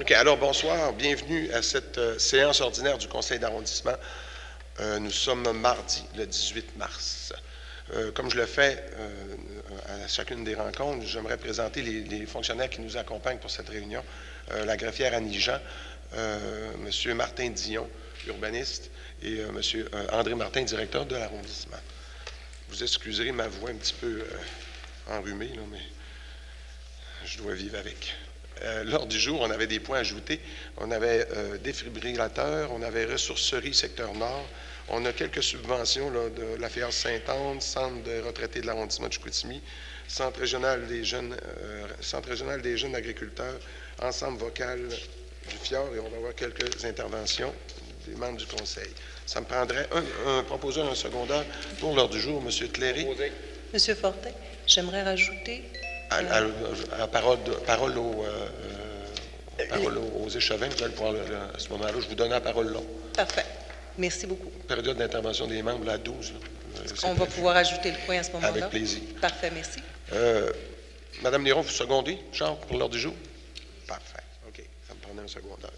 OK, alors bonsoir, bienvenue à cette séance ordinaire du Conseil d'arrondissement. Nous sommes mardi, le 18 mars. Comme je le fais à chacune des rencontres, j'aimerais présenter les fonctionnaires qui nous accompagnent pour cette réunion. La greffière Annie Jean, M. Martin Dion, urbaniste, et M. André Martin, directeur de l'arrondissement. Vous excuserez ma voix un petit peu enrhumée, là, mais je dois vivre avec. Lors du jour, on avait des points ajoutés. On avait défibrillateur, on avait ressourcerie secteur nord. On a quelques subventions là, de la FIAS Sainte-Anne, Centre de retraités de l'arrondissement de Chicoutimi, Centre régional des jeunes agriculteurs, Ensemble vocal du FIOR, et on va avoir quelques interventions des membres du Conseil. Ça me prendrait un proposeur, un secondaire pour l'ordre du jour, M. Cléry. M. Fortin, j'aimerais rajouter... Parole aux échevins, vous allez pouvoir, à ce moment-là, je vous donne la parole là. Parfait. Merci beaucoup. Période d'intervention des membres, la 12. On va pouvoir ajouter le point à ce moment-là. Avec plaisir. Parfait, merci. Madame Néron, vous secondez, Charles, pour l'ordre du jour? Parfait. OK. Ça me prenait un secondaire.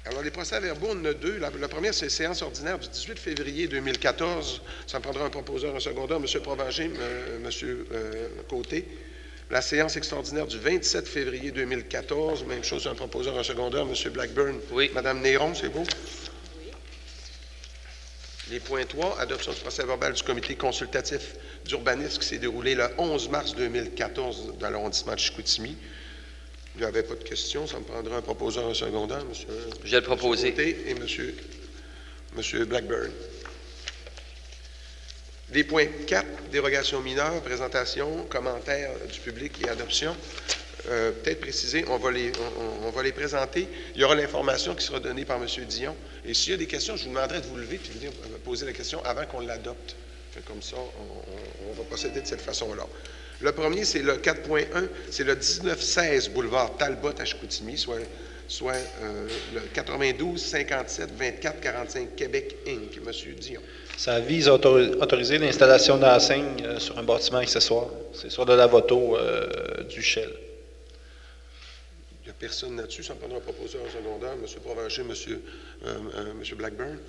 Alors, les procès-verbaux, on en a deux. La première, c'est séance ordinaire du 18 février 2014. Ça me prendra un proposeur, un secondaire, M. Provencher, M. Côté. La séance extraordinaire du 27 février 2014, même chose, un proposeur, un secondaire, M. Blackburn. Oui. Mme Néron, c'est beau? Oui. Les points 3, adoption du procès-verbal du comité consultatif d'urbanisme qui s'est déroulé le 11 mars 2014 dans l'arrondissement de Chicoutimi. Il n'y avait pas de questions. Ça me prendra un proposeur, un secondaire, M. Je vais le proposer. Et M. Blackburn. Les points 4, dérogation mineure, présentation, commentaires du public et adoption. Peut-être préciser, on va les présenter. Il y aura l'information qui sera donnée par M. Dion. Et s'il y a des questions, je vous demanderai de vous lever et de venir poser la question avant qu'on l'adopte. Comme ça, on va procéder de cette façon-là. Le premier, c'est le 4.1, c'est le 1916 boulevard Talbot à Chicoutimi, soit le 92 57 24 45 Québec Inc. Monsieur Dion. Ça vise à autoriser l'installation d'enseignes sur un bâtiment accessoire. C'est sur de la voto du Shell. Il n'y a personne là-dessus. Ça me prendra un proposeur secondaire. M. Provencher, M. Blackburn.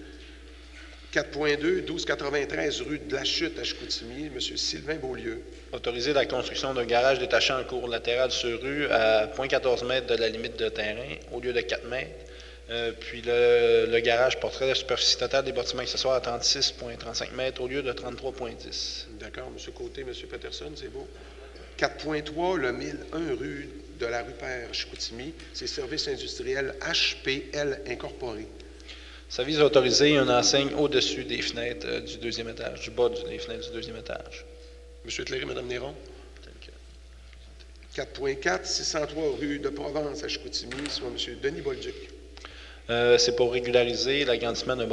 4.2, 1293 rue de la Chute à Chicoutimi, M. Sylvain Beaulieu. Autoriser la construction d'un garage détaché en cours latéral sur rue à 0,14 m de la limite de terrain au lieu de 4 mètres. Puis le garage porterait la superficie totale des bâtiments accessoires à 36,35 m au lieu de 33,10. D'accord. M. Côté, M. Peterson, c'est beau. 4.3, le 1001 rue de la rue Père Chicoutimi, c'est Services industriels HPL Incorporé. Ça vise à autoriser une enseigne au-dessus des fenêtres du deuxième étage, du bas des fenêtres du deuxième étage. M. Cléry, Mme Néron. 4.4, 603 rue de Provence à Chicoutimi, soit M. Denis Bolduc. C'est pour régulariser l'agrandissement du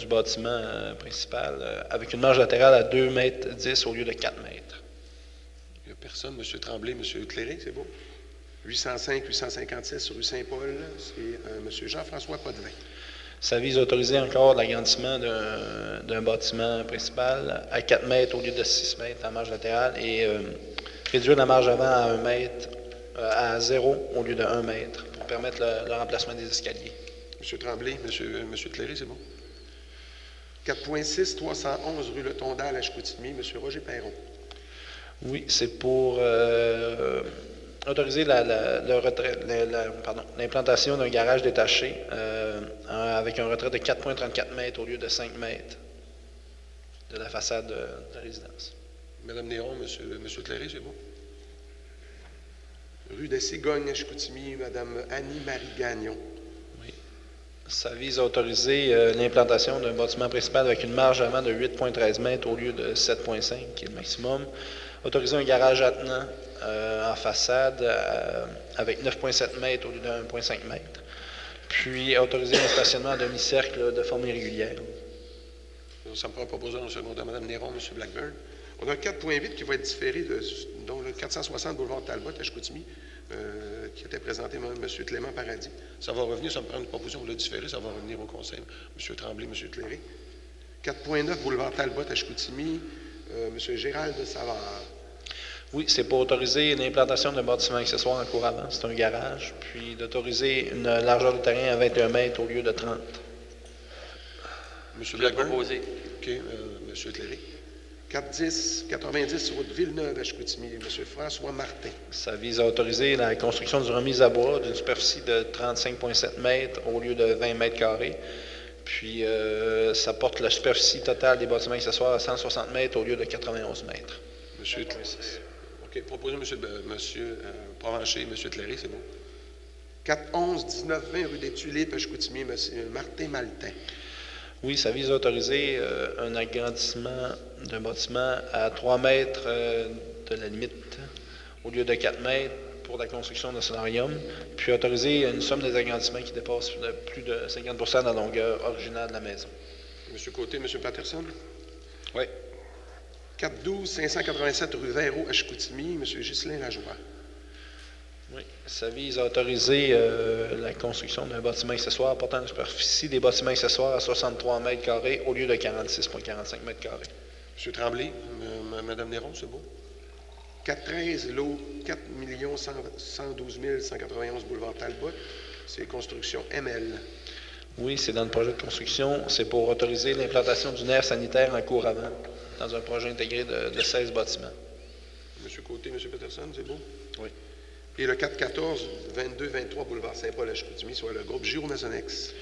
bâtiment principal avec une marge latérale à 2,10 m au lieu de 4 mètres. Il n'y a personne. M. Tremblay, M. Cléry, c'est beau. 805, 856 rue Saint-Paul, c'est M. Jean-François Potvin. Ça vise à autoriser encore l'agrandissement d'un bâtiment principal à 4 mètres au lieu de 6 mètres en marge latérale et réduire la marge avant à 1 mètre, à 0 au lieu de 1 mètre pour permettre le remplacement des escaliers. M. Tremblay, M. Cléry, c'est bon. 4.6, 311 rue Le Tondal à Chicoutimi, M. Roger Perron. Oui, c'est pour autoriser l'implantation d'un garage détaché avec un retrait de 4,34 mètres au lieu de 5 mètres de la façade de la résidence. Mme Néron, M. Cléry, c'est bon. Rue des Cigognes à Chicoutimi, Mme Annie-Marie Gagnon. Oui. Ça vise à autoriser l'implantation d'un bâtiment principal avec une marge avant de 8,13 mètres au lieu de 7,5 qui est le maximum. Autoriser un garage attenant en façade avec 9,7 mètres au lieu de 1,5 mètres. Puis autoriser un stationnement à demi-cercle de forme irrégulière. Ça me prend un proposeur en secondaire. Mme Néron, M. Blackburn. On a un 4.8 qui va être différé, dont le 460 boulevard Talbot à Chicoutimi, qui était présenté par M. Clément Paradis. Ça va revenir, ça me prend une proposition pour le différer, ça va revenir au Conseil. M. Tremblay, M. Cléry. 4.9 boulevard Talbot à Chicoutimi, M. Gérald Savard. Oui, c'est pour autoriser l'implantation d'un bâtiment accessoire en cour avant. C'est un garage. Puis d'autoriser une largeur de terrain à 21 mètres au lieu de 30. Monsieur Je l'ai Blackburn? proposé. OK. Monsieur Cléry? 410-90, route Villeneuve à Chicoutimi. Monsieur François Martin. Ça vise à autoriser la construction d'une remise à bois d'une superficie de 35,7 mètres au lieu de 20 mètres carrés. Puis, ça porte la superficie totale des bâtiments accessoires à 160 mètres au lieu de 91 mètres. Monsieur OK. Proposé, monsieur Provencher, monsieur Cléry, c'est bon. 411-19-20, rue des Tulipes à Chicoutimi. Monsieur Martin Maltin. Oui, ça vise à autoriser un agrandissement d'un bâtiment à 3 mètres de la limite au lieu de 4 mètres pour la construction d'un solarium, puis autoriser une somme des agrandissements qui dépasse de plus de 50 de la longueur originale de la maison. Monsieur Côté, monsieur Patterson? Oui. 412-587 rue Véro à Chicoutimi, monsieur Ghislain Lajoie. Oui, ça vise à autoriser la construction d'un bâtiment accessoire portant une superficie des bâtiments accessoires à 63 mètres carrés au lieu de 46,45 mètres carrés. Monsieur Tremblay, madame Néron, c'est beau? 413, lot 4 112 191 boulevard Talbot, c'est construction ML. Oui, c'est dans le projet de construction. C'est pour autoriser l'implantation d'une aire sanitaire en cour avant dans un projet intégré de 16 bâtiments. Monsieur Côté, monsieur Peterson, c'est beau? Oui. Et le 414, 22-23 boulevard Saint-Paul à Chicoutimi, soit le groupe Giromasonex.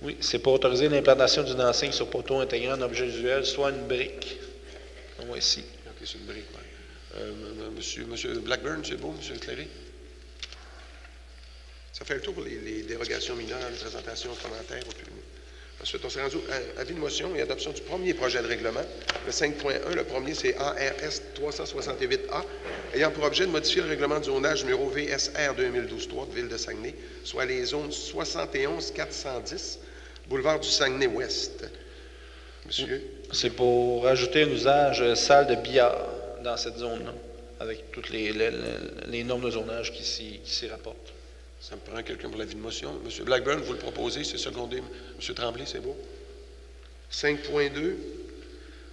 Oui, c'est pour autoriser l'implantation d'une enseigne sur poteau intégrant un objet visuel, soit une brique. On voit ici. OK, c'est une brique, oui. Monsieur Blackburn, c'est beau, monsieur Cléry? Ça fait le tour pour les dérogations mineures, les présentations, commentaires. Ensuite, on s'est rendu à avis de motion et adoption du premier projet de règlement. Le 5.1, le premier, c'est ARS 368A, ayant pour objet de modifier le règlement de zonage numéro VSR 2012-3 de Ville de Saguenay, soit les zones 71-410, boulevard du Saguenay-Ouest. Monsieur? C'est pour ajouter un usage salle de billard dans cette zone-là, avec toutes les normes de zonage qui s'y rapportent. Ça me prend quelqu'un pour l'avis de motion. M. Blackburn, vous le proposez, c'est secondé. M. Tremblay, c'est beau. 5.2,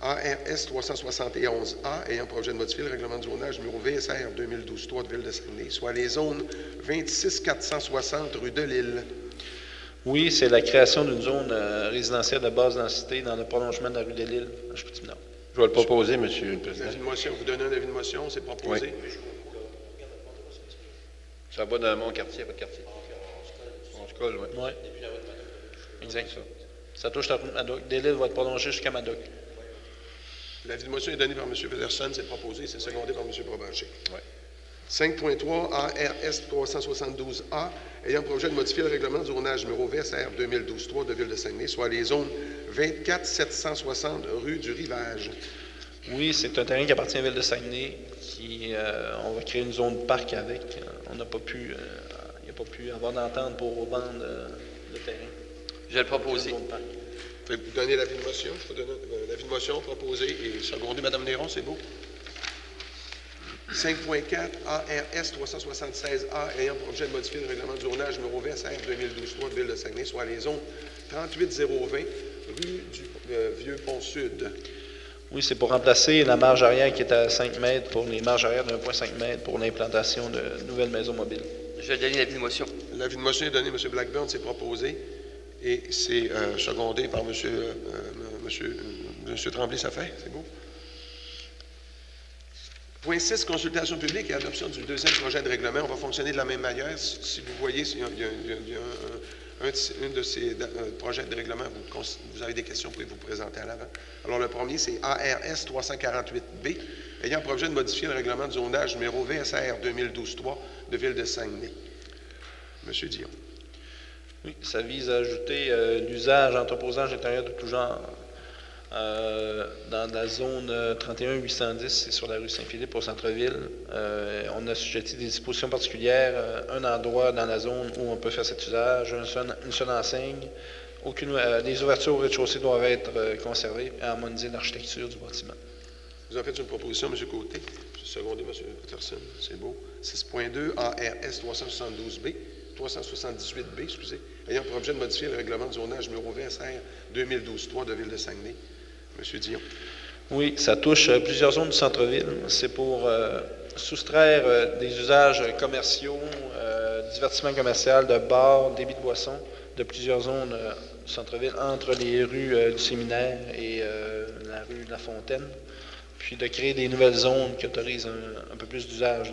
ARS 371A, ayant pour objet de modifier le règlement de zonage numéro VSR 2012-3 de Ville de Saguenay, soit les zones 26-460 rue de l'Île. Oui, c'est la création d'une zone résidentielle de basse densité dans le prolongement de la rue de l'Île, à Chicoutimi-Nord. Je vais le proposer, Monsieur le Président. Avis de motion, vous donnez un avis de motion, c'est proposé. Oui. Ça va dans mon quartier, votre quartier. On se colle, oui. Oui. Exact. Ça touche la route Madoc. L'île va être prolongée jusqu'à Madoc. L'avis de motion est donné par M. Peterson, c'est proposé, c'est secondé par M. Provencher. Oui. 5.3, ARS 372A, ayant pour objet de modifier le règlement de zonage numéro VSR 2012-3 de Ville de Saguenay, soit les zones 24-760 rue du Rivage. Oui, c'est un terrain qui appartient à la Ville de Saguenay. On va créer une zone de parc avec. Il n'y a pas pu avoir d'entente pour vendre le terrain. Je vais le proposer. Vous donner l'avis de motion. Je vais donner l'avis de motion proposé et secondé. Mme Néron, c'est beau. 5.4, ARS 376A, ayant pour objet de modifier le règlement de zonage numéro VSR 2012-3 de Ville de Saguenay, soit les zones 38020 rue du Vieux-Pont-Sud. Oui, c'est pour remplacer la marge arrière qui est à 5 mètres pour les marges arrière de 1,5 mètres pour l'implantation de nouvelles maisons mobiles. Je vais donner l'avis de motion. L'avis de motion est donné. M. Blackburn, c'est proposé et c'est secondé par M. Tremblay, ça fait? C'est beau? Point 6, consultation publique et adoption du deuxième projet de règlement. On va fonctionner de la même manière. Si vous voyez, il y a un de ces projets de règlement, vous avez des questions, vous pouvez vous présenter à l'avant. Alors, le premier, c'est ARS 348B, ayant pour objet de modifier le règlement de zonage numéro VSR 2012-3 de Ville de Saguenay. Monsieur Dion. Oui, ça vise à ajouter l'usage entreposage intérieur de tout genre dans la zone 31-810, c'est sur la rue Saint-Philippe au centre-ville. On a assujetti des dispositions particulières, un endroit dans la zone où on peut faire cet usage, une seule enseigne. Les ouvertures au rez-de-chaussée doivent être conservées et harmoniser l'architecture du bâtiment. Vous en faites une proposition, M. Côté. Secondé, M. Peterson. C'est beau. 6.2, ARS 372B. 378B, excusez, ayant pour objet de modifier le règlement de zonage numéro VSR 2012-3 de Ville de Saguenay. M. Dion. Oui, ça touche plusieurs zones du centre-ville. C'est pour soustraire des usages commerciaux, divertissement commercial, de bars, débit de boissons, de plusieurs zones du centre-ville entre les rues du Séminaire et la rue de la Fontaine, puis de créer des nouvelles zones qui autorisent un peu plus d'usage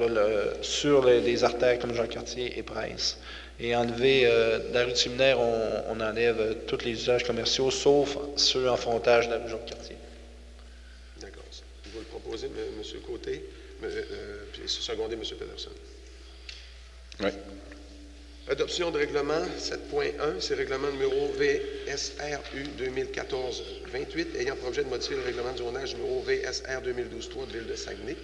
sur les artères comme Jean-Cartier et Price. Et enlever, de la rue du Séminaire, on enlève tous les usages commerciaux, sauf ceux en frontage de la rue Jean-Cartier. D'accord. Vous le proposez, M. Côté, puis secondé, M. Peterson. Oui. Adoption de règlement 7.1, c'est règlement numéro VSRU 2014-28, ayant pour objet de modifier le règlement de zonage numéro VSR 2012-3 de Ville de Saguenay.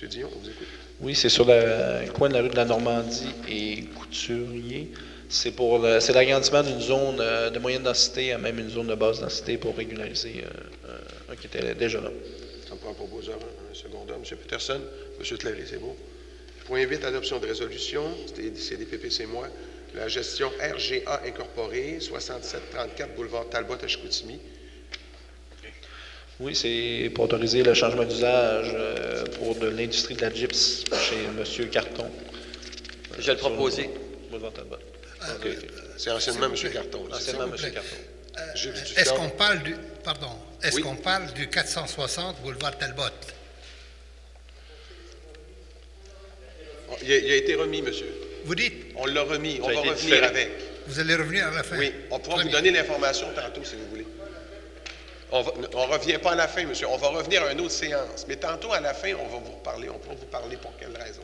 M. Dion, on vous écoute. Oui, c'est sur le coin de la rue de la Normandie et Couturier. C'est l'agrandissement d'une zone de moyenne densité à même une zone de basse densité pour régulariser un qui était déjà là. Ça me prend un proposeur, un secondeur. M. Peterson, M. Tléry, c'est beau. Point 8, adoption de résolution, c'est des PPC moi. La gestion RGA incorporée, 6734 boulevard Talbot à Chicoutimi. Oui, c'est pour autoriser le changement d'usage pour de l'industrie de la gyps chez M. Carton. Je vais le proposer. Boulevard Talbot. C'est anciennement M. Carton. Anciennement M. Carton. Est-ce qu'on parle du... Pardon. Est-ce qu'on parle du 460 boulevard Talbot? Il a été remis, monsieur. Vous dites? On l'a remis. On Ça a va été revenir différé. avec. Vous allez revenir à la fin? Oui. On pourra Très vous bien. donner l'information tantôt, si vous voulez. On ne revient pas à la fin, monsieur. On va revenir à une autre séance. Mais tantôt, à la fin, on va vous reparler. On pourra vous parler pour quelle raison.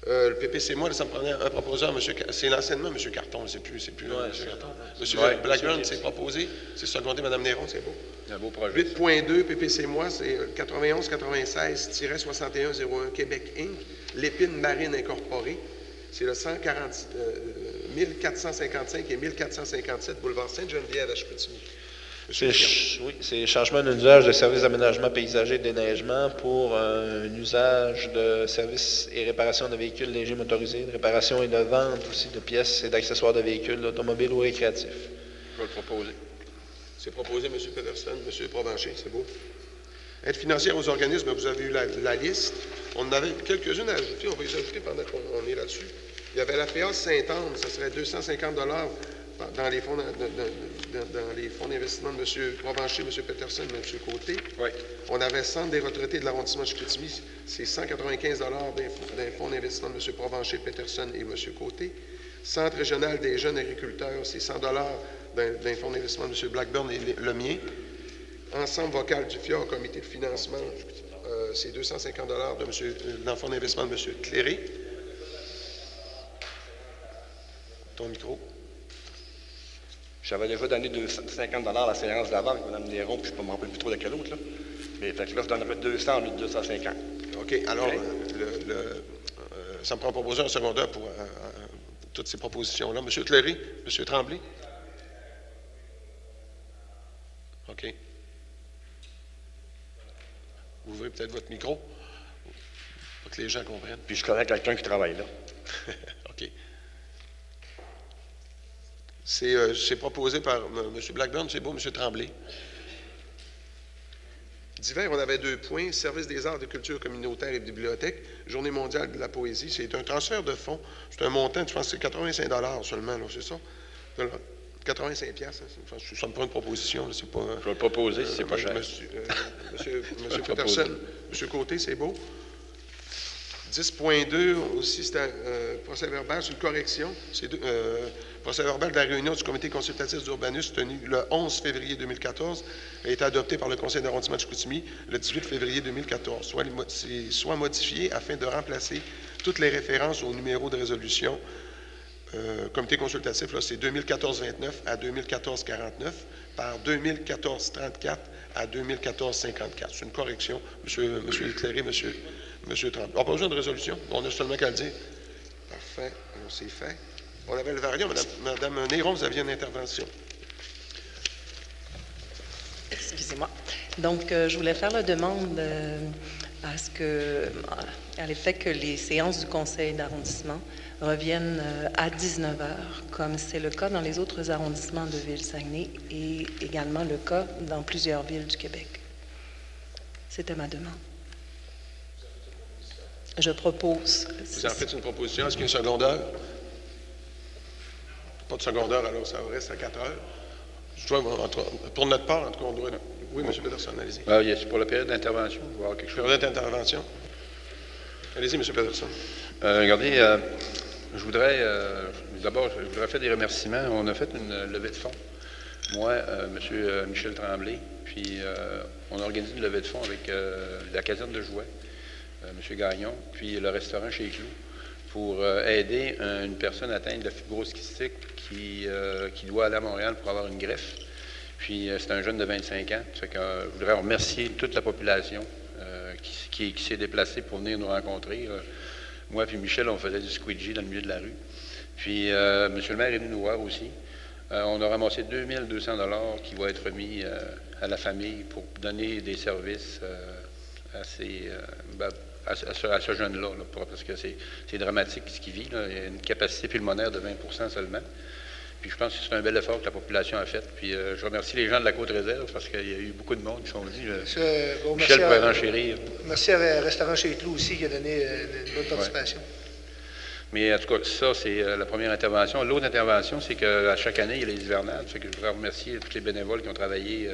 Le PPC, moi, ça me prenait un proposeur, monsieur. C'est l'anciennement, M. Carton. C'est plus M. Carton. M. Blackburn, c'est proposé. C'est secondé, Mme Néron, c'est beau. C'est un beau projet. 8.2, PPC moi, c'est 91-96-6101 Québec Inc. L'épine marine incorporée. C'est le 1455 et 1457 boulevard Sainte-Geneviève à Chicoutimi. C'est changement d'un usage de services d'aménagement paysager et de déneigement pour un usage de services et réparations de véhicules légers motorisés, de réparation et de vente aussi de pièces et d'accessoires de véhicules automobiles ou récréatifs. Je vais le proposer. C'est proposé, M. Peterson, M. Provencher, c'est beau. Aide financière aux organismes, vous avez eu la liste. On en avait quelques-unes à ajouter, on va les ajouter pendant qu'on est là-dessus. Il y avait la FEA Sainte-Anne, ça serait 250 $ dans les fonds d'investissement de M. Provencher, M. Peterson, M. Côté. Oui. On avait Centre des retraités de l'arrondissement de Chicoutimi, c'est 195 $ d'un fonds d'investissement de M. Provencher, Peterson et M. Côté. Centre régional des jeunes agriculteurs, c'est 100 $ d'un fonds d'investissement de M. Blackburn et le mien. Ensemble vocal du FIA, comité de financement, c'est 250 $ d'un fonds d'investissement de M. Tléry. Ton micro. J'avais déjà donné 250 $ à la séance d'avant avec Mme Néron, puis je ne me rappelle plus trop de quel autre. Là. Mais fait que là, je donnerais 200 au lieu de 250. OK. Alors, ça me prend proposer un secondaire pour toutes ces propositions-là. M. Tléry, M. Tremblay. OK. Ouvrez peut-être votre micro pour que les gens comprennent. Puis je connais quelqu'un qui travaille là. OK. C'est proposé par M. Blackburn, c'est beau, M. Tremblay. Divers, on avait 2 points. Service des arts, de culture communautaire et bibliothèque. Journée mondiale de la poésie. C'est un transfert de fonds. C'est un montant, je pense que c'est 85 $ seulement, c'est ça? 85 piastres. Ça me prend une proposition. Là, c'est pas, Je vais le proposer si c'est pas cher. Monsieur Peterson, M. Côté, c'est beau. 10.2, aussi, c'est un procès verbal, c'est une correction. C'est procès verbal de la réunion du comité consultatif d'urbanisme tenue le 11 février 2014 a été adopté par le conseil d'arrondissement de Chicoutimi le 18 février 2014. Soit modifié afin de remplacer toutes les références au numéro de résolution. Comité consultatif, là, c'est 2014-29 à 2014-49 par 2014-34 à 2014-54. C'est une correction. Monsieur Tléry, Monsieur Tremblay. On n'a pas besoin de résolution. On a seulement qu'à le dire. Parfait. Alors, c'est fait. On avait le variant. Madame Néron, vous aviez une intervention. Excusez-moi. Donc, je voulais faire la demande à l'effet que les séances du conseil d'arrondissement reviennent à 19 h, comme c'est le cas dans les autres arrondissements de Ville-Saguenay et également le cas dans plusieurs villes du Québec. C'était ma demande. Je propose... Vous en faites une proposition. Est-ce qu'il y a un secondaire? Pas de secondaire, alors ça reste à 4 heures. Je dois, pour notre part, en tout cas, on doit... Oui, M. Peterson, allez-y. C'est pour la période d'intervention. Il va y avoir quelque chose. Période d'intervention. Allez-y, M. Peterson. Regardez, d'abord, je voudrais faire des remerciements. On a fait une levée de fonds. Moi, M. Michel Tremblay, puis on a organisé une levée de fonds avec la caserne de jouets, M. Gagnon, puis le restaurant chez Clou, pour aider une personne atteinte de fibrose kystique qui doit aller à Montréal pour avoir une greffe. Puis c'est un jeune de 25 ans. Ça fait que, je voudrais remercier toute la population qui s'est déplacée pour venir nous rencontrer. Moi et Michel, on faisait du squeegee dans le milieu de la rue. Puis M. le maire est venu nous voir aussi. On a ramassé 2200 $ qui vont être remis à la famille pour donner des services à ce jeune-là, parce que c'est dramatique ce qu'il vit. Là. Il y a une capacité pulmonaire de 20% seulement. Puis je pense que c'est un bel effort que la population a fait. Puis je remercie les gens de la Côte-Réserve parce qu'il y a eu beaucoup de monde qui sont venus. Michel pourrait renchérir. Merci à Restaurant chez Clou aussi qui a donné une bonne participation. Mais en tout cas, ça, c'est la première intervention. L'autre intervention, c'est qu'à chaque année, il y a les hivernades. Ça fait que je voudrais remercier tous les bénévoles qui ont travaillé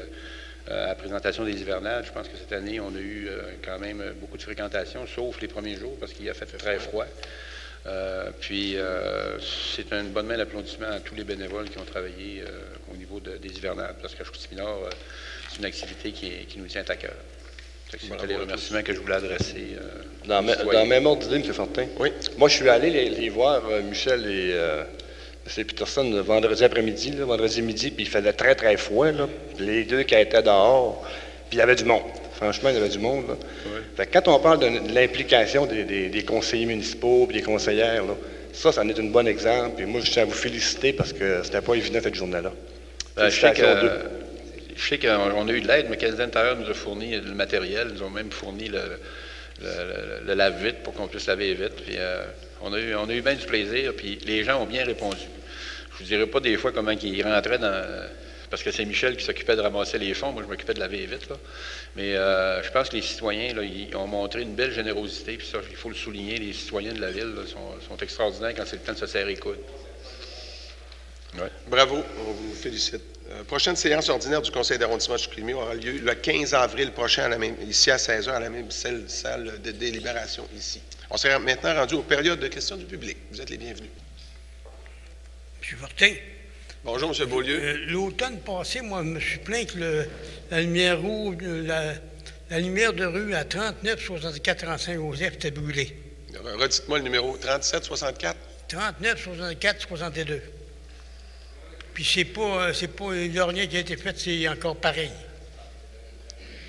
à la présentation des hivernades. Je pense que cette année, on a eu quand même beaucoup de fréquentation, sauf les premiers jours, parce qu'il a fait très froid. C'est une bonne main d'applaudissement à tous les bénévoles qui ont travaillé au niveau des hivernades, parce qu'à Chicoutimi-Nord, c'est une activité qui nous tient à cœur. C'était les remerciements que je voulais adresser. Dans le même ordre d'idée, M. Fortin. Oui. Moi, je suis allé les voir, Michel et M. Peterson, vendredi après-midi, vendredi midi, puis il faisait très, très froid. Là. Les deux qui étaient dehors, puis il y avait du monde. Franchement, il y avait du monde. Là. Oui. Fait que quand on parle de l'implication des conseillers municipaux et des conseillères, là, ça en est un bon exemple. Et moi, je tiens à vous féliciter parce que c'était pas évident cette journée-là. Je sais qu'on a eu de l'aide, mais Canada Intérieur nous a fourni le matériel. Ils ont même fourni le lave-vitre pour qu'on puisse laver les vitres. Puis, on a eu bien du plaisir, puis les gens ont bien répondu. Je vous dirai pas des fois comment ils rentraient dans... Parce que c'est Michel qui s'occupait de ramasser les fonds. Moi, je m'occupais de laver les vitres. Là. Mais je pense que les citoyens, là, ils ont montré une belle générosité. Puis ça, il faut le souligner. Les citoyens de la ville là, sont extraordinaires quand c'est le temps de se serrer les coudes. Ouais. Bravo, on vous félicite. Prochaine séance ordinaire du Conseil d'arrondissement de Chicoutimi aura lieu le 15 avril prochain, ici à 16h, à la même salle de délibération ici. On s'est maintenant rendu aux périodes de questions du public. Vous êtes les bienvenus. M. Fortin. Bonjour, M. Beaulieu. L'automne passé, moi, je me suis plaint que la lumière rouge, la lumière de rue à 39-64 Saint-Joseph était brûlée. Redites-moi le numéro 37-64. 39-64-62. Puis il n'y a rien qui a été fait, c'est encore pareil.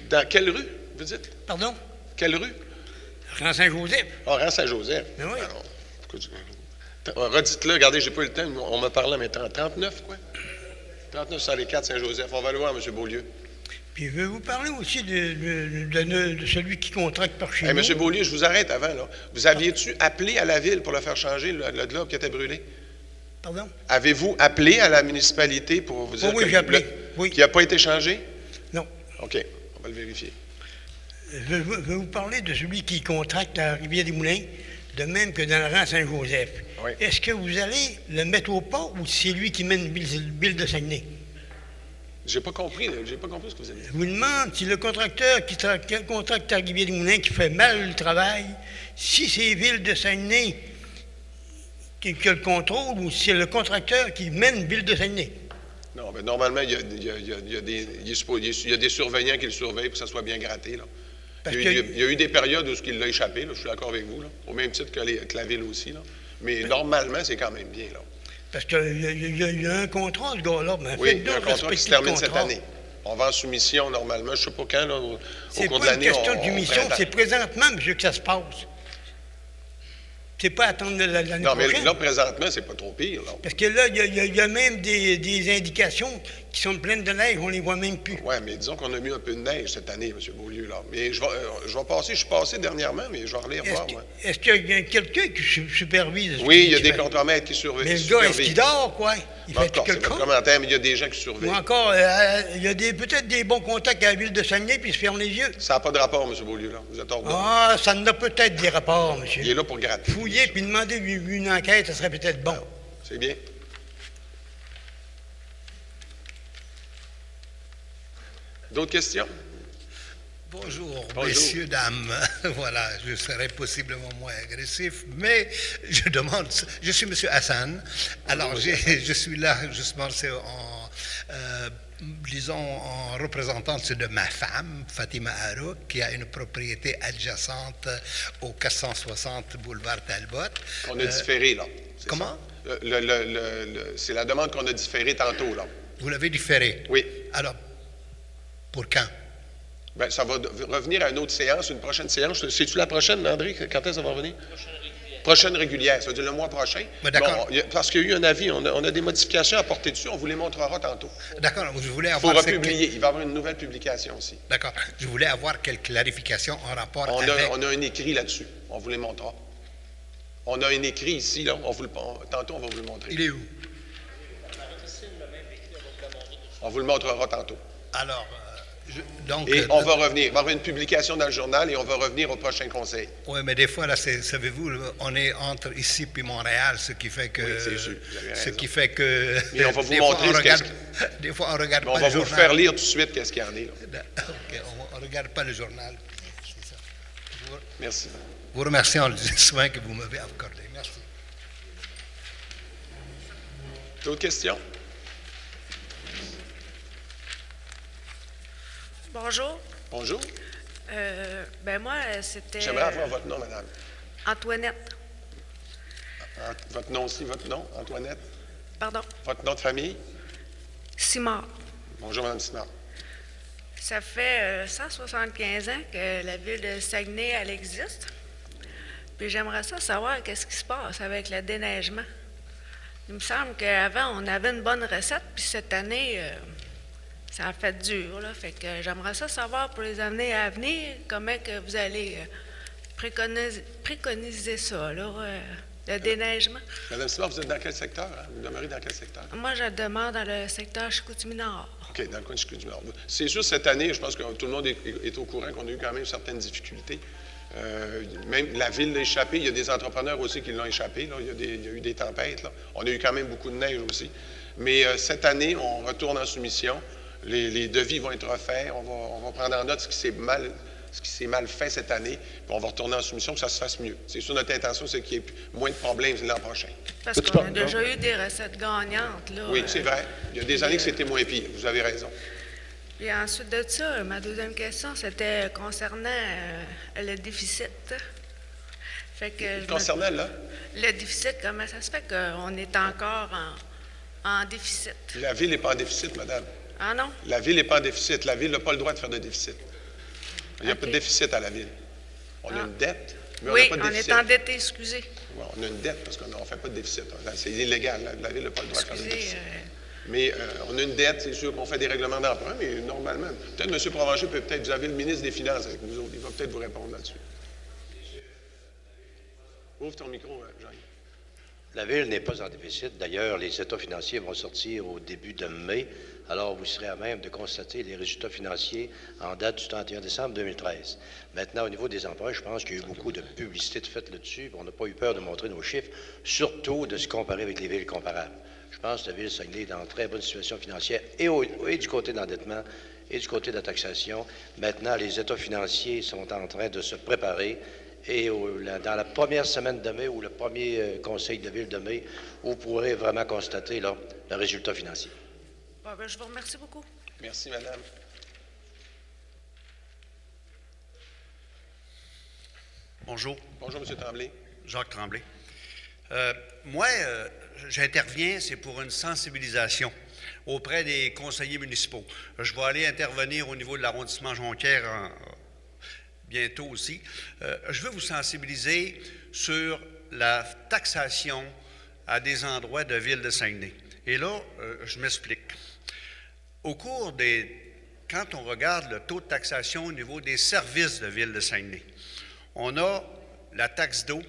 Dans quelle rue, vous dites? Pardon? Quelle rue? Rang Saint-Joseph. Ah, Rang Saint-Joseph. Mais oui. Alors, redites-le, regardez, j'ai pas eu le temps, on m'a parlé maintenant. 39, quoi? 39 sur les 4 Saint-Joseph. On va le voir, M. Beaulieu. Puis je vais vous parler aussi de celui qui contracte par chez nous. M. Beaulieu, je vous arrête avant, là. Vous aviez-tu appelé à la ville pour le faire changer, le globe qui était brûlé? Pardon? Avez-vous appelé à la municipalité pour vous dire oui, j'ai appelé. Oui. Qui n'a pas été changé? Non. OK, on va le vérifier. Je vais vous parler de celui qui contracte la Rivière-des-Moulins, de même que dans le rang Saint-Joseph. Oui. Est-ce que vous allez le mettre au pas ou c'est lui qui mène Ville de Saguenay? J'ai pas compris ce que vous avez dit. Je vous demande si le contracteur qui contracte la Rivière-des-Moulins, qui fait mal le travail, si c'est Ville de Saguenay qui a le contrôle ou si c'est le contracteur qui mène Ville de Saguenay? Non, mais normalement, il y a des surveillants qui le surveillent pour que ça soit bien gratté. Là. Il y a eu des périodes où il l'a échappé, là, je suis d'accord avec vous, là, au même titre que la ville aussi. Là. Mais normalement, c'est quand même bien. Là. Parce qu'il y a un contrat, ce gars-là. Oui, il y a un contrat qui se termine cette année. On va en soumission normalement, je ne sais pas quand, là, au cours de l'année. C'est pas une question de soumission, c'est présentement, monsieur, que ça se passe. C'est pas attendre l'année prochaine. Non, mais là, présentement, c'est pas trop pire. Là. Parce que là, il y a même des indications qui sont pleines de neige, on les voit même plus. Oui, mais disons qu'on a mis un peu de neige cette année, M. Beaulieu. Là. Mais je vais passer, je suis passé dernièrement, mais je vais aller revoir, moi. Est-ce qu'il y a quelqu'un qui supervise? Oui, il y a des contremaîtres qui surveillent. Mais le gars, est-ce qu'il dort, quoi? Il fait Encore, c'est quelque votre chose? commentaire, mais il y a des gens qui surveillent. Ou encore, il y a peut-être des bons contacts à la ville de Saguenay, puis il se ferme les yeux. Ça n'a pas de rapport, M. Beaulieu, là. Vous êtes hors de... Ah, ça en a peut-être des rapports, monsieur. Il est là pour gratter. Fouiller puis demander une enquête, ça serait peut-être bon. C'est bien. D'autres questions? Bonjour, Bonjour. messieurs, dames. Voilà, je serai possiblement moins agressif, mais je demande. Je suis M. Hassan. Alors, je suis là, justement, c'est disons, en représentante de ma femme, Fatima Harouk, qui a une propriété adjacente au 460 boulevard Talbot. On a différé, là. Comment? C'est la demande qu'on a différée tantôt, là. Vous l'avez différé? Oui. Alors, pour quand? Bien, ça va revenir à une autre séance, une prochaine séance. C'est-tu la prochaine, André? Quand est-ce que ça va revenir? Prochaine régulière, ça veut dire le mois prochain. Ben, d'accord. Bon, parce qu'il y a eu un avis, on a des modifications à porter dessus, on vous les montrera tantôt. D'accord, je voulais Il faut avoir... republier, il va y avoir une nouvelle publication aussi. D'accord, je voulais avoir quelques clarifications en rapport On avec... a un écrit là-dessus, on vous les montrera. On a un écrit ici, là, tantôt on va vous le montrer. Il est où? On vous le montrera tantôt. Alors, donc... Et on va revenir. Il va y avoir une publication dans le journal et on va revenir au prochain conseil. Oui, mais des fois, là, savez-vous, on est entre ici et Montréal, ce qui fait que... Oui, c'est sûr, vous avez raison. Ce qui fait que... Mais on va vous des fois, montrer on ce regarde, qu'est-ce des fois, on regarde Mais pas on va le vous le journal. faire lire tout de suite qu'est-ce qu'il y en est. Là. OK, on ne regarde pas le journal. C'est ça. Merci. Vous remercie du soin que vous m'avez accordé. Merci. D'autres questions? Bonjour. Bonjour. Ben moi, c'était... J'aimerais avoir votre nom, madame. Antoinette. Votre nom aussi, votre nom, Antoinette? Pardon. Votre nom de famille? Simard. Bonjour, madame Simard. Ça fait 175 ans que la ville de Saguenay, elle existe. Puis j'aimerais ça savoir qu'est-ce qui se passe avec le déneigement. Il me semble qu'avant, on avait une bonne recette, puis cette année... ça a fait dur, là. Fait que j'aimerais ça savoir pour les années à venir, comment que vous allez préconiser ça, là, le déneigement. Madame Simard, vous êtes dans quel secteur? Hein? Vous demeurez dans quel secteur? Moi, je demeure dans le secteur Chicoutimi-Nord. OK, dans le coin de Chicoutimi-Nord. C'est sûr, cette année, je pense que tout le monde est au courant qu'on a eu quand même certaines difficultés. Même la ville l'a échappé. Il y a des entrepreneurs aussi qui l'ont échappé. Là. Il y a eu des tempêtes. Là. On a eu quand même beaucoup de neige aussi. Mais cette année, on retourne en soumission. Les devis vont être refaits. On va prendre en note ce qui s'est mal fait cette année. Puis on va retourner en soumission pour que ça se fasse mieux. C'est sûr, notre intention, c'est qu'il y ait moins de problèmes l'an prochain. Parce qu'on a déjà eu des recettes gagnantes, là. Oui, c'est vrai. Il y a des années que c'était moins pire. Vous avez raison. Puis ensuite de ça, ma deuxième question, c'était concernant le déficit. Fait que Concernant, là? Le déficit, comment ça se fait qu'on est encore en déficit? La ville n'est pas en déficit, madame. Ah non? La ville n'est pas en déficit. La ville n'a pas le droit de faire de déficit. Il n'y a pas de déficit à la ville. On a une dette, mais oui, on n'a pas de déficit. on est endetté, excusez. Ouais, on a une dette parce qu'on ne fait pas de déficit. C'est illégal. La ville n'a pas le droit de faire de déficit. Mais on a une dette, c'est sûr qu'on fait des règlements d'emprunt, mais normalement, peut-être M. Provencher vous avez le ministre des Finances avec nous autres, il va peut-être vous répondre là-dessus. Ouvre ton micro, Jean. La Ville n'est pas en déficit. D'ailleurs, les états financiers vont sortir au début de mai. Alors, vous serez à même de constater les résultats financiers en date du 31 décembre 2013. Maintenant, au niveau des emprunts, je pense qu'il y a eu beaucoup de publicité de fait là-dessus. On n'a pas eu peur de montrer nos chiffres, surtout de se comparer avec les villes comparables. Je pense que la Ville de Saguenay est dans une très bonne situation financière et du côté de l'endettement et du côté de la taxation. Maintenant, les états financiers sont en train de se préparer. Et dans la première semaine de mai ou le premier conseil de ville de mai, vous pourrez vraiment constater là, le résultat financier. Bon, ben, je vous remercie beaucoup. Merci, madame. Bonjour. Bonjour, M. Tremblay. Jacques Tremblay. Moi, j'interviens, c'est pour une sensibilisation auprès des conseillers municipaux. Je vais aller intervenir au niveau de l'arrondissement Jonquière bientôt aussi. Je veux vous sensibiliser sur la taxation à des endroits de ville de Saguenay. Et là, je m'explique. quand on regarde le taux de taxation au niveau des services de Ville de Saguenay, on a la taxe d'eau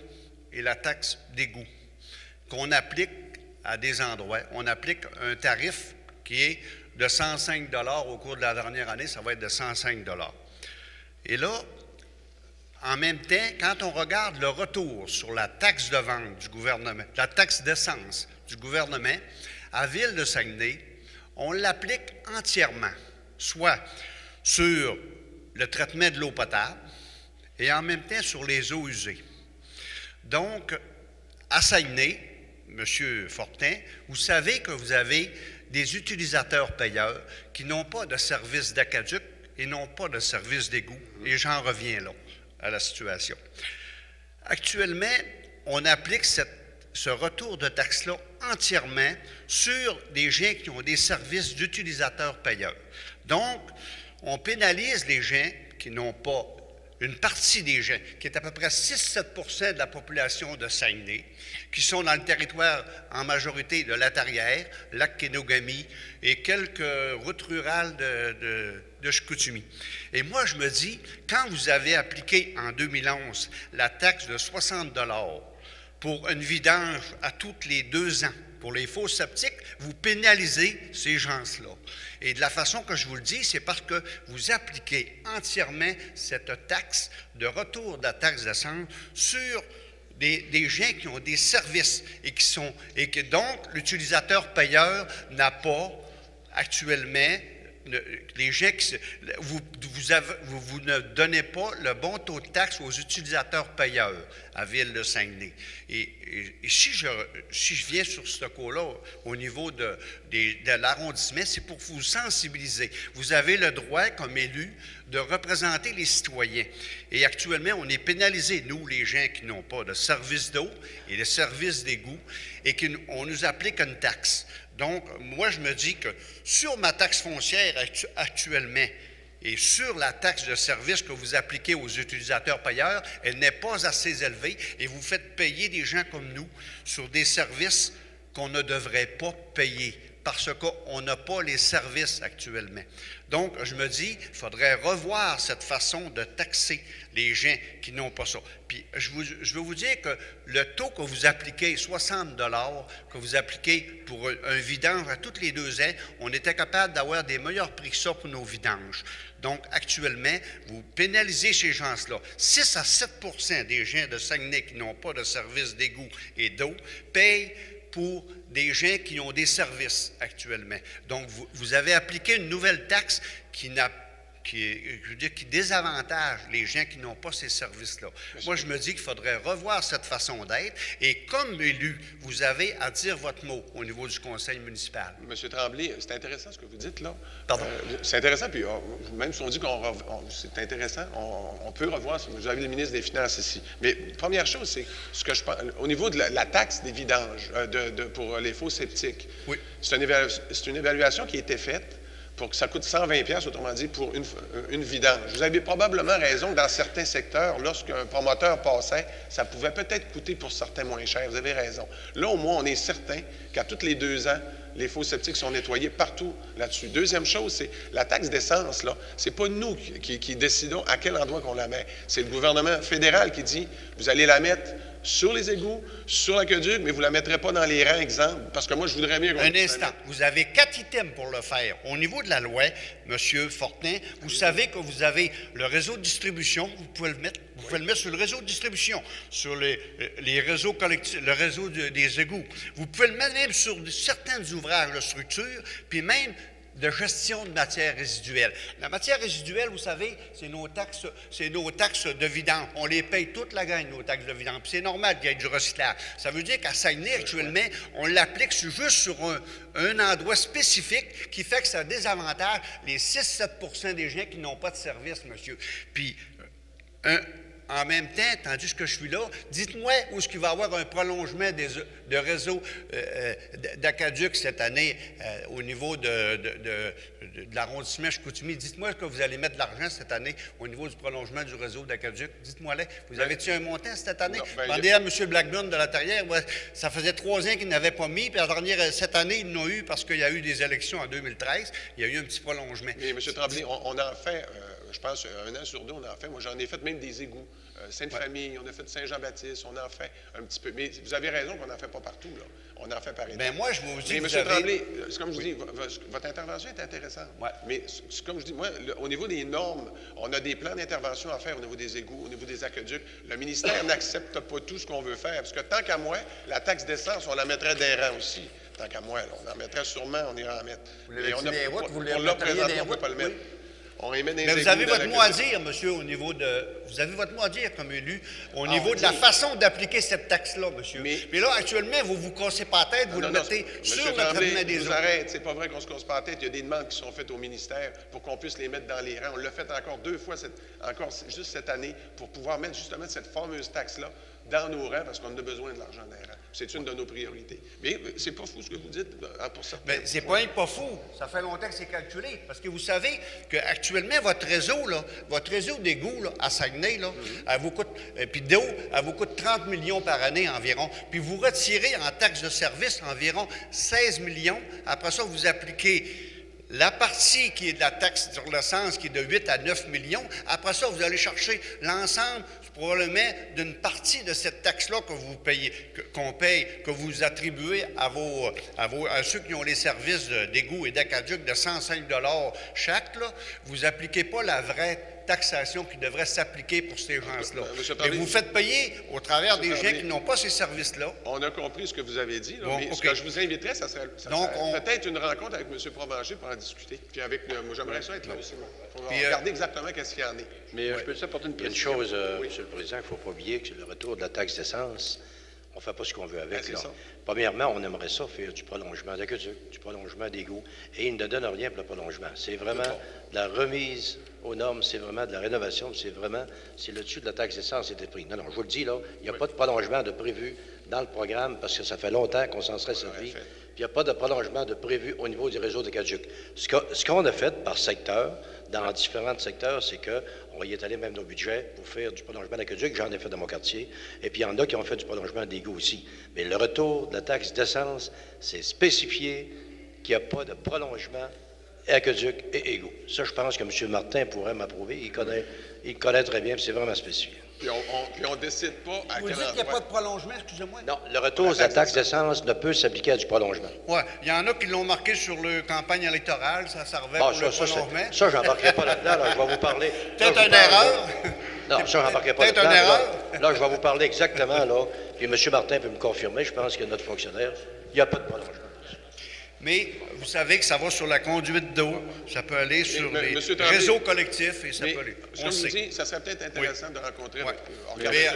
et la taxe d'égout qu'on applique à des endroits. On applique un tarif qui est de 105 $ au cours de la dernière année, ça va être de 105 $. Et là, en même temps, quand on regarde le retour sur la taxe de vente du gouvernement, la taxe d'essence du gouvernement, à Ville de Saguenay, on l'applique entièrement, soit sur le traitement de l'eau potable et en même temps sur les eaux usées. Donc, à Saguenay, M. Fortin, vous savez que vous avez des utilisateurs payeurs qui n'ont pas de service d'aqueduc et n'ont pas de service d'égout. Et j'en reviens là, à la situation. Actuellement, on applique ce retour de taxe-là entièrement sur des gens qui ont des services d'utilisateurs payeurs. Donc, on pénalise les gens qui n'ont pas, une partie des gens, qui est à peu près 6-7 % de la population de Saguenay, qui sont dans le territoire en majorité de Latarière, Lac-Kenogami et quelques routes rurales de Chicoutimi. Et moi, je me dis, quand vous avez appliqué en 2011 la taxe de 60 $ pour une vidange à tous les 2 ans, pour les fosses septiques, vous pénalisez ces gens-là. Et de la façon que je vous le dis, c'est parce que vous appliquez entièrement cette taxe de retour de la taxe d'essence sur des gens qui ont des services et que donc l'utilisateur payeur n'a pas actuellement. Les gens vous ne donnez pas le bon taux de taxe aux utilisateurs payeurs à Ville de Saguenay. Et si je viens sur ce cas-là, au niveau de l'arrondissement, c'est pour vous sensibiliser. Vous avez le droit, comme élu, de représenter les citoyens. Et actuellement, on est pénalisé, nous, les gens qui n'ont pas de service d'eau et de service d'égout, et qu'on nous applique une taxe. Donc, moi, je me dis que sur ma taxe foncière actuellement et sur la taxe de service que vous appliquez aux utilisateurs payeurs, elle n'est pas assez élevée et vous faites payer des gens comme nous sur des services qu'on ne devrait pas payer parce qu'on n'a pas les services actuellement. Donc, je me dis, il faudrait revoir cette façon de taxer les gens qui n'ont pas ça. Puis, je veux vous dire que le taux que vous appliquez, 60 $, que vous appliquez pour un vidange à tous les 2 ans, on était capable d'avoir des meilleurs prix que ça pour nos vidanges. Donc, actuellement, vous pénalisez ces gens-là. 6 à 7 % des gens de Saguenay qui n'ont pas de service d'égout et d'eau payent pour des gens qui ont des services actuellement. Donc, vous avez appliqué une nouvelle taxe qui désavantage les gens qui n'ont pas ces services-là. Moi, je me dis qu'il faudrait revoir cette façon d'être et comme élu, vous avez à dire votre mot au niveau du conseil municipal. M. Tremblay, c'est intéressant ce que vous dites là. Pardon? C'est intéressant, puis même si on dit c'est intéressant, on peut revoir. Vous avez le ministre des Finances ici. Mais première chose, c'est ce que je pense, au niveau de la taxe des vidanges pour les fosses septiques. Oui. C'est une évaluation qui a été faite pour que ça coûte 120 $, autrement dit, pour une vidange. Vous avez probablement raison que dans certains secteurs, lorsqu'un promoteur passait, ça pouvait peut-être coûter pour certains moins cher. Vous avez raison. Là, au moins, on est certain qu'à tous les 2 ans, les fosses septiques sont nettoyées partout là-dessus. Deuxième chose, c'est la taxe d'essence, là. C'est pas nous qui décidons à quel endroit qu'on la met. C'est le gouvernement fédéral qui dit, vous allez la mettre sur les égouts, sur l'aqueduc, mais vous ne la mettrez pas dans les rangs, exemple, parce que moi, je voudrais bien... Un instant. Vous avez 4 items pour le faire. Au niveau de la loi, M. Fortin, vous savez que vous avez le réseau de distribution, vous pouvez le mettre sur le réseau de distribution, sur les réseaux collectifs, le réseau des égouts. Vous pouvez le mettre même sur certains ouvrages de structure, puis même de gestion de matières résiduelles. La matière résiduelle, vous savez, c'est nos taxes de vidange. On les paye toute la gang, nos taxes de vidange. Puis c'est normal qu'il y ait du recyclage. Ça veut dire qu'à Saguenay, actuellement, on l'applique juste sur un endroit spécifique qui fait que ça désavantage les 6-7 % des gens qui n'ont pas de service, monsieur. Puis, en même temps, tandis que je suis là, dites-moi où est-ce qu'il va y avoir un prolongement de réseau d'Aqueduc cette année au niveau de l'arrondissement Chicoutimi. Dites-moi que vous allez mettre de l'argent cette année au niveau du prolongement du réseau d'Aqueduc. Dites-moi-le. Vous avez-tu un montant cette année? Demandez à M. Blackburn de la Terrière. Ça faisait 3 ans qu'il n'avait pas mis, puis cette année, ils l'ont eu parce qu'il y a eu des élections en 2013. Il y a eu un petit prolongement. Mais M. Tremblay, on en fait, je pense, 1 an sur 2, on en fait. Moi, j'en ai fait même des égouts. Sainte-Famille, on a fait Saint-Jean-Baptiste, on en fait un petit peu. Mais vous avez raison qu'on n'en fait pas partout, là. On en fait par étapes. Bien, moi, je vous dis mais que M. Tremblay, c'est comme je vous dis, votre intervention est intéressante. Ouais. Mais c'est comme je dis, moi, au niveau des normes, on a des plans d'intervention à faire au niveau des égouts, au niveau des aqueducs. Le ministère n'accepte pas tout ce qu'on veut faire. Parce que tant qu'à moi, la taxe d'essence, on la mettrait des rangs aussi. Tant qu'à moi, là, on en mettrait sûrement, on ira en mettre. Mais on a, des routes, vous pour là, présentement, on ne peut pas le mettre. Oui. On émet des mais vous égouts avez dans votre mot à l'aqueduc. dire, monsieur, au niveau de. Vous avez votre mot à dire comme élu, au niveau de la façon d'appliquer cette taxe-là, monsieur. Mais là, actuellement, vous ne vous cassez pas la tête, vous le mettez sur le traitement des eaux. Arrête, c'est pas vrai qu'on se casse pas la tête. Il y a des demandes qui sont faites au ministère pour qu'on puisse les mettre dans les rangs. On l'a fait encore 2 fois, juste cette année, pour pouvoir mettre justement cette fameuse taxe-là dans nos rangs, parce qu'on a besoin de l'argent dans les rangs. C'est une de nos priorités. Mais c'est pas fou ce que vous dites, pour ça. Bien, c'est pas fou. Ça fait longtemps que c'est calculé. Parce que vous savez qu'actuellement, votre réseau d'égouts là, à Saguenay, là, elle vous coûte, puis d'eau, elle vous coûte 30 millions par année environ. Puis vous retirez en taxes de service environ 16 millions. Après ça, vous appliquez la partie qui est de la taxe sur l'essence, qui est de 8 à 9 millions. Après ça, vous allez chercher l'ensemble, probablement, d'une partie de cette taxe-là que vous payez, qu'on paye, que vous attribuez à ceux qui ont les services d'égout et d'aqueduc de 105 $ chaque. Là. Vous n'appliquez pas la vraie taxation qui devrait s'appliquer pour ces gens-là. Et vous faites payer au travers des gens qui n'ont pas ces services-là. On a compris ce que vous avez dit, là, bon, mais ce que je vous inviterais, ça serait peut-être une rencontre avec M. Provencher pour en discuter. Puis avec moi, j'aimerais ça être là aussi. Il faut regarder exactement qu'est-ce qu'il y en est. Mais je peux juste apporter une Il y a une chose, M. le Président, qu'il ne faut pas oublier, que c'est le retour de la taxe d'essence. On ne fait pas ce qu'on veut avec. Là. Premièrement, on aimerait ça faire du prolongement d'aqueduc, du prolongement d'égouts, et il ne donne rien pour le prolongement. C'est vraiment de la remise aux normes, c'est vraiment de la rénovation, c'est le dessus de la taxe d'essence et des prix. Non, je vous le dis, là, il n'y a pas de prolongement de prévu dans le programme parce que ça fait longtemps qu'on s'en serait servi. Puis il n'y a pas de prolongement de prévu au niveau du réseau d'aqueduc. Ce qu'on a fait par secteur, dans différents secteurs, c'est qu'on va y étaler même nos budgets pour faire du prolongement d'aqueduc. J'en ai fait dans mon quartier. Et puis, il y en a qui ont fait du prolongement d'égouts aussi. Mais le retour de la taxe d'essence, c'est spécifié qu'il n'y a pas de prolongement aqueduc et égouts. Ça, je pense que M. Martin pourrait m'approuver. Il connaît très bien, puis c'est vraiment spécifique. Puis on ne décide pas à vous quel dites qu'il n'y a pas de prolongement, excusez-moi? Non, le retour de la taxe d'essence ne peut s'appliquer à du prolongement. Oui, il y en a qui l'ont marqué sur le campagne électorale, ça servait pour le prolongement. Ça, je n'embarquerai pas là-dedans, là, je vais vous parler. Peut-être une erreur. Non, ça, je n'embarquerai pas là-dedans. Peut-être une erreur. Là, je vais vous parler exactement, là, puis M. Martin peut me confirmer, je pense que notre fonctionnaire, il n'y a pas de prolongement. Mais vous savez que ça va sur la conduite d'eau, ça peut aller sur les réseaux collectifs et ça peut aller. On sait. Dit, ça serait peut-être intéressant de rencontrer.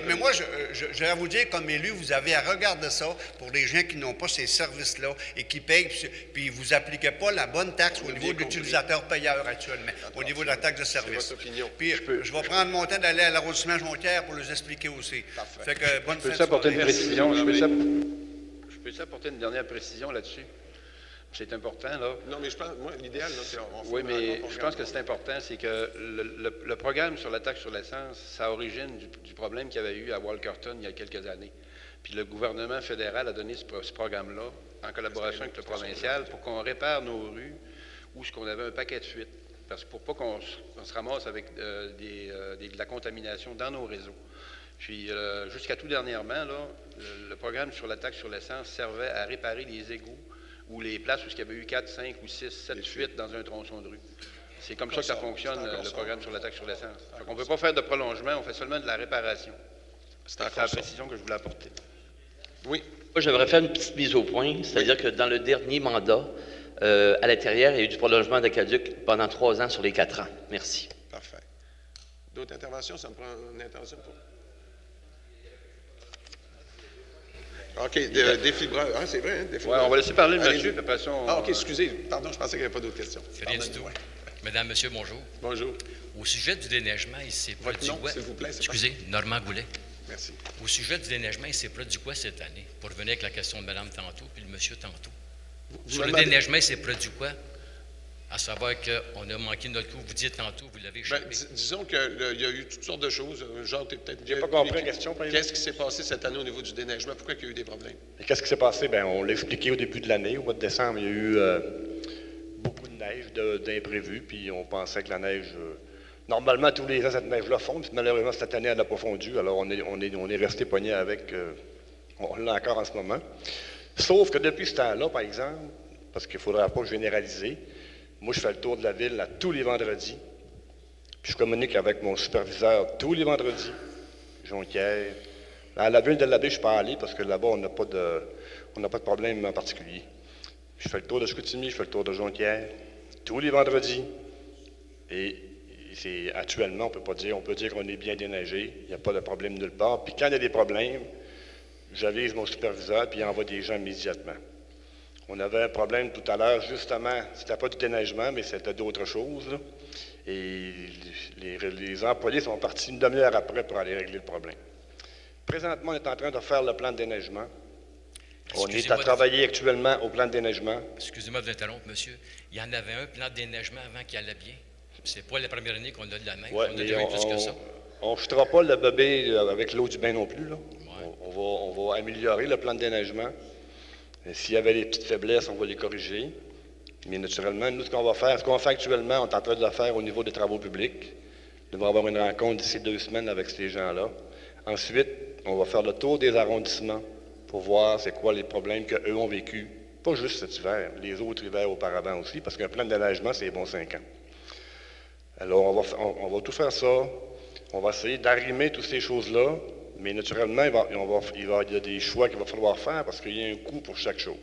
Mais moi, je vais vous dire, comme élu, vous avez à regarder ça pour les gens qui n'ont pas ces services-là et qui payent, puis vous n'appliquez pas la bonne taxe au niveau de l'utilisateur payeur actuellement, au niveau de la taxe de service. Puis je vais prendre mon temps d'aller à l'arrondissement Jonquière pour les expliquer aussi. Fait que bonne fin de apporter soirée. une précision. Je peux apporter une dernière précision là-dessus. C'est important, là. Non, mais je pense, moi, l'idéal, là, c'est... Oui, mais je pense que c'est important, c'est que le programme sur la taxe sur l'essence, ça origine du problème qu'il y avait eu à Walkerton il y a quelques années. Puis le gouvernement fédéral a donné ce programme-là, en collaboration avec le provincial, pour qu'on répare nos rues où on avait un paquet de fuites. Parce que pour pas qu'on se ramasse avec de la contamination dans nos réseaux. Puis jusqu'à tout dernièrement, là, le programme sur la taxe sur l'essence servait à réparer les égouts ou les places où il y avait eu 4, 5 ou 6, 7 fuites dans un tronçon de rue. C'est comme ça que ça fonctionne, le programme sur la taxe sur l'essence. On ne peut pas faire de prolongement, on fait seulement de la réparation. C'est la précision que je voulais apporter. Oui. Moi, j'aimerais faire une petite mise au point, c'est-à-dire que dans le dernier mandat, à l'intérieur, il y a eu du prolongement d'aqueduc pendant 3 ans sur les 4 ans. Merci. Parfait. D'autres interventions? Ça me prend une intervention pour... OK, défibreur. Ah, c'est vrai, hein, défibreur. Oui, on va laisser parler le monsieur, puis après ça, Ah, OK, excusez. Pardon, je pensais qu'il n'y avait pas d'autres questions. C'est rien du tout. Mesdames, Messieurs, bonjour. Bonjour. Au sujet du déneigement, il s'est produit Votre nom, quoi? s'il vous plaît? Excusez, Normand Goulet. Merci. Au sujet du déneigement, il s'est produit quoi cette année? Pour revenir avec la question de Madame tantôt, puis le monsieur tantôt. Sur le déneigement, il s'est produit quoi? À savoir qu'on a manqué notre coup, vous dites tantôt, vous l'avez échappé. Disons qu'il y a eu toutes sortes de choses. Jacques, tu es peut-être J'ai pas compris la question, par exemple. Qu'est-ce qui s'est passé cette année au niveau du déneigement? Pourquoi il y a eu des problèmes? Et qu'est-ce qui s'est passé? Bien, on l'a expliqué au début de l'année. Au mois de décembre, il y a eu beaucoup de neige, d'imprévus, puis on pensait que la neige... normalement, tous les ans, cette neige-là fond, puis malheureusement, cette année, elle n'a pas fondu. Alors, on est resté pogné avec... on l'a encore en ce moment. Sauf que depuis ce temps-là, par exemple, parce qu'il ne faudra pas généraliser, moi, je fais le tour de la ville à tous les vendredis, puis je communique avec mon superviseur tous les vendredis, Jonquière. À la ville de l'Abbé, je ne suis pas allé parce que là-bas, on n'a pas de problème en particulier. Je fais le tour de Chicoutimi, je fais le tour de Jonquière, tous les vendredis. Et actuellement, on peut dire qu'on est bien déneigé, il n'y a pas de problème nulle part. Puis quand il y a des problèmes, j'avise mon superviseur, puis il envoie des gens immédiatement. On avait un problème tout à l'heure, justement, c'était pas du déneigement, mais c'était d'autres choses, là. Et les employés sont partis une demi-heure après pour aller régler le problème. Présentement, on est en train de faire le plan de déneigement. On est à travailler actuellement au plan de déneigement. Excusez-moi de vous interrompre, monsieur. Il y en avait un plan de déneigement avant qui allait bien. C'est pas la première année qu'on a de la neige. Ouais, on a déjà eu plus que ça. On ne jetera pas le bébé avec l'eau du bain non plus, là. Ouais. On va améliorer le plan de déneigement. S'il y avait des petites faiblesses, on va les corriger. Mais naturellement, nous, ce qu'on va faire actuellement, on est en train de le faire au niveau des travaux publics. Nous devons avoir une rencontre d'ici 2 semaines avec ces gens-là. Ensuite, on va faire le tour des arrondissements pour voir c'est quoi les problèmes qu'eux ont vécu. Pas juste cet hiver, les autres hivers auparavant aussi, parce qu'un plan de déneigement, c'est les bons 5 ans. Alors, on va tout faire ça. On va essayer d'arrimer toutes ces choses-là. Mais naturellement, il y a des choix qu'il va falloir faire parce qu'il y a un coût pour chaque chose.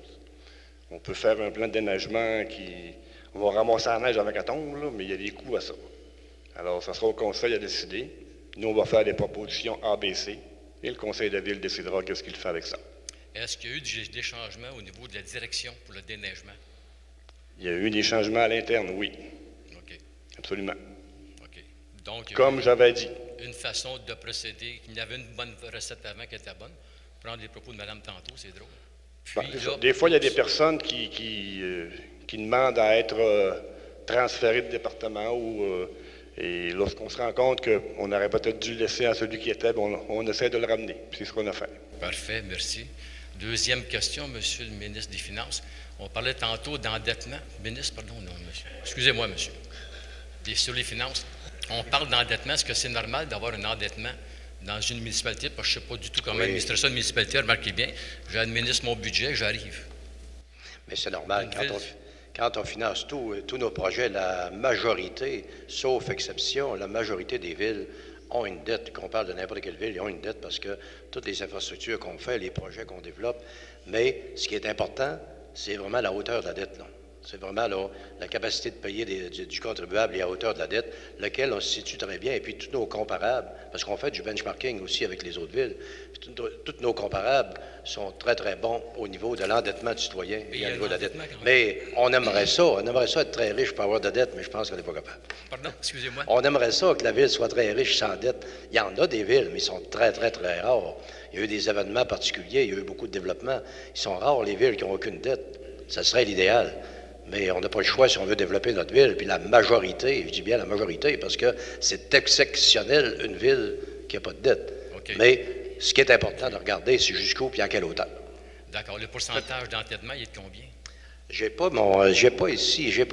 On peut faire un plan de déneigement on va ramasser la neige avec la tombe, là, mais il y a des coûts à ça. Alors, ça sera au conseil à décider. Nous, on va faire des propositions ABC et le conseil de ville décidera qu'est-ce qu'il fait avec ça. Est-ce qu'il y a eu des changements au niveau de la direction pour le déneigement? Il y a eu des changements à l'interne, oui. OK. Absolument. OK. Donc, comme j'avais dit. Une façon de procéder, qu'il y avait une bonne recette avant qui était bonne. Prendre les propos de Mme tantôt, c'est drôle. Puis, là, des fois, il y a des personnes qui demandent à être transférées de département et lorsqu'on se rend compte qu'on aurait peut-être dû laisser à celui qui était, on essaie de le ramener. C'est ce qu'on a fait. Parfait, merci. Deuxième question, Monsieur le ministre des Finances. On parlait tantôt d'endettement. Ministre, pardon, non, monsieur. Excusez-moi, monsieur. Sur les finances. On parle d'endettement. Est-ce que c'est normal d'avoir un endettement dans une municipalité? Parce que je ne sais pas du tout comment administrer ça, une municipalité. Remarquez bien, j'administre mon budget, j'arrive. Mais c'est normal. Quand on finance tous nos projets, la majorité, sauf exception, la majorité des villes ont une dette. Qu'on parle de n'importe quelle ville, ils ont une dette parce que toutes les infrastructures qu'on fait, les projets qu'on développe. Mais ce qui est important, c'est vraiment la hauteur de la dette, là. C'est vraiment là, la capacité de payer du contribuable et à hauteur de la dette, lequel on se situe très bien. Et puis, tous nos comparables, parce qu'on fait du benchmarking aussi avec les autres villes, tous nos comparables sont très, très bons au niveau de l'endettement du citoyen et au niveau de la dette. Mais on aimerait ça être très riche pour avoir de la dette, mais je pense qu'on n'est pas capable. Pardon, excusez-moi. On aimerait ça que la ville soit très riche sans dette. Il y en a des villes, mais ils sont très, très, très rares. Il y a eu des événements particuliers, il y a eu beaucoup de développement. Ils sont rares, les villes qui n'ont aucune dette. Ça serait l'idéal. Mais on n'a pas le choix si on veut développer notre ville. Puis la majorité, je dis bien la majorité, parce que c'est exceptionnel une ville qui n'a pas de dette. Okay. Mais ce qui est important de regarder, c'est jusqu'où et à quelle hauteur. D'accord. Le pourcentage d'endettement, il est de combien? J'ai pas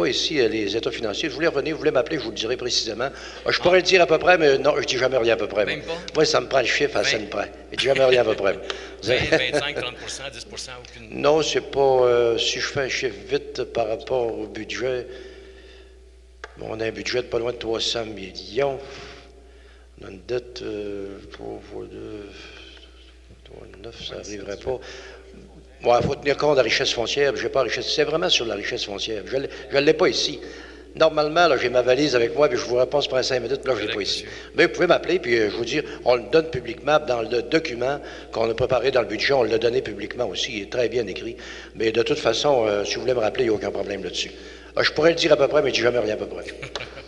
ici les états financiers. Je voulais revenir, vous voulez m'appeler, je vous le dirai précisément. Je pourrais le dire à peu près, mais non, je dis jamais rien à peu près. Même pas? Moi, ça me prend le chiffre à scène près. Je dis jamais rien à peu près. 20, 25, 30 10 aucune... Non, c'est pas... si je fais un chiffre vite par rapport au budget, on a un budget de pas loin de 300 millions. On a une dette pour 9, ça n'arriverait pas. Bon, il faut tenir compte de la richesse foncière. J'ai pas la richesse. C'est vraiment sur la richesse foncière. Je ne l'ai pas ici. Normalement, là, j'ai ma valise avec moi, puis je vous réponds pour 5 minutes, là, je ne l'ai pas ici. Mais vous pouvez m'appeler, puis je vous dire, on le donne publiquement dans le document qu'on a préparé dans le budget, on l'a donné publiquement aussi, il est très bien écrit. Mais de toute façon, si vous voulez me rappeler, il n'y a aucun problème là-dessus. Ah, je pourrais le dire à peu près, mais je dis jamais rien à peu près.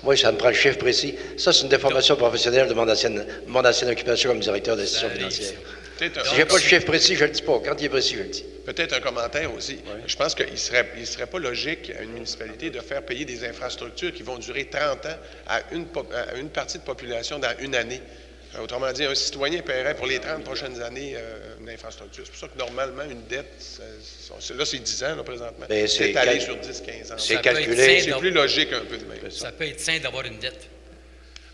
Moi, ça me prend le chiffre précis. Ça, c'est une déformation professionnelle de mon ancienne occupation comme directeur d'institution financière. Si je n'ai pas le chiffre précis, je ne le dis pas. Quand il est précis, je le dis. Peut-être un commentaire aussi. Je pense qu'il ne serait pas logique à une municipalité de faire payer des infrastructures qui vont durer 30 ans à une partie de population dans une année. Autrement dit, un citoyen paierait pour les 30 prochaines années une infrastructure. C'est pour ça que normalement, une dette, là, c'est 10 ans, là, présentement. C'est étalé sur 10-15 ans. C'est calculé. C'est plus logique un peu de même. Ça peut être sain d'avoir une dette.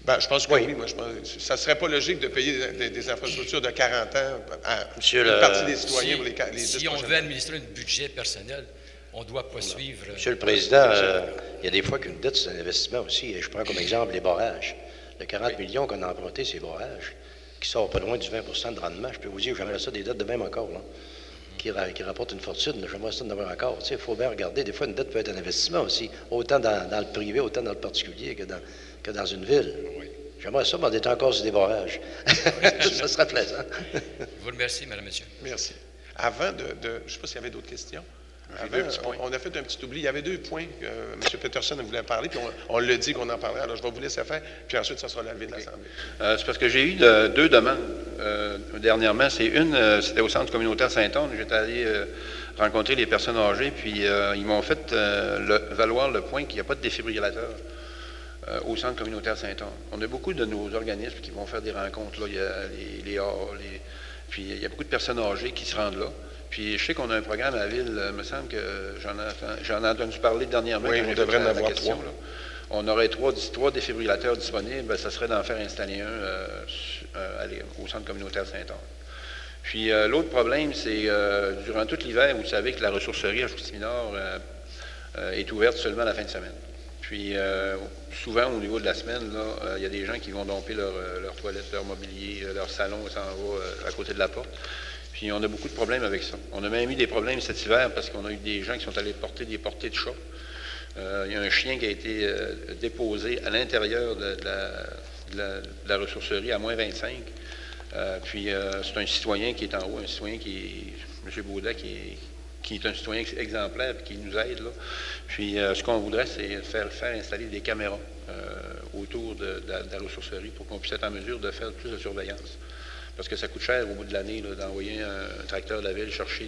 Ben, je pense que oui. Moi, je pense que ça ne serait pas logique de payer des infrastructures de 40 ans à une partie des citoyens pour les 10 prochaines années. Si on veut administrer un budget personnel, on doit poursuivre. Monsieur le Président, il y a des fois qu'une dette, c'est un investissement aussi. Je prends comme exemple les barrages. Le 40 millions qu'on a emprunté, ces barrages, qui sortent pas loin du 20 de rendement. Je peux vous dire, j'aimerais ça des dettes de même encore, là, qui rapportent une fortune. J'aimerais ça d'en avoir encore. Il faut bien regarder. Des fois, une dette peut être un investissement aussi, autant dans le privé, autant dans le particulier que dans une ville. Oui. J'aimerais ça m'en être encore sur des barrages. Ça serait plaisant. Je vous remercie, Madame, Monsieur. Merci. Avant je ne sais pas s'il y avait d'autres questions. On a fait un petit oubli. Il y avait 2 points que M. Peterson voulait parler, puis on l'a dit qu'on en parlerait. Alors, je vais vous laisser faire, puis ensuite, ça sera levé de l'Assemblée. C'est parce que j'ai eu 2 demandes dernièrement. C'était au Centre communautaire Saint-Anne. J'étais allé rencontrer les personnes âgées, puis ils m'ont fait valoir le point qu'il n'y a pas de défibrillateur au Centre communautaire Saint-Anne. On a beaucoup de nos organismes qui vont faire des rencontres. Là. Il y a les puis il y a beaucoup de personnes âgées qui se rendent là. Puis je sais qu'on a un programme à la ville, il me semble que j'en ai entendu parler dernièrement. Oui, on devrait en avoir 3. On aurait 3 défibrillateurs disponibles, ça serait d'en faire installer un au Centre communautaire Saint-Anne. Puis l'autre problème, c'est durant tout l'hiver, vous savez que la ressourcerie à Chicoutimi-Nord est ouverte seulement la fin de semaine. Puis souvent, au niveau de la semaine, il y a des gens qui vont domper leur toilette, leur mobilier, leur salon, ça en va à côté de la porte. Puis on a beaucoup de problèmes avec ça. On a même eu des problèmes cet hiver parce qu'on a eu des gens qui sont allés porter des portées de chat. Il y a un chien qui a été déposé à l'intérieur de la ressourcerie à moins 25. Puis c'est un citoyen qui est en haut, un citoyen M. Baudet, qui est un citoyen exemplaire et qui nous aide. Là. Puis ce qu'on voudrait, c'est faire installer des caméras autour de la ressourcerie pour qu'on puisse être en mesure de faire plus de surveillance. Parce que ça coûte cher au bout de l'année d'envoyer un tracteur de la ville chercher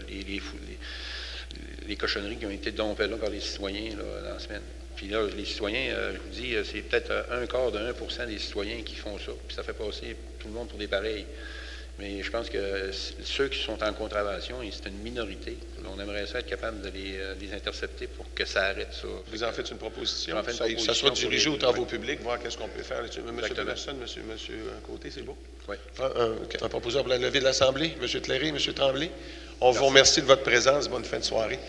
les cochonneries qui ont été dompées là par les citoyens là, dans la semaine. Puis là, les citoyens, je vous dis, c'est peut-être un quart de 1% des citoyens qui font ça. Puis ça fait passer tout le monde pour des pareils. Mais je pense que ceux qui sont en contravention, c'est une minorité. On aimerait ça être capable de les intercepter pour que ça arrête ça. Vous en faites une proposition? Ça soit dirigé aux travaux publics, voir qu'est-ce qu'on peut faire. M. Peterson, M. Côté, c'est beau? Oui. Un proposition pour la levée de l'Assemblée. M. Tlairé, M. Tremblay. On vous remercie de votre présence. Bonne fin de soirée.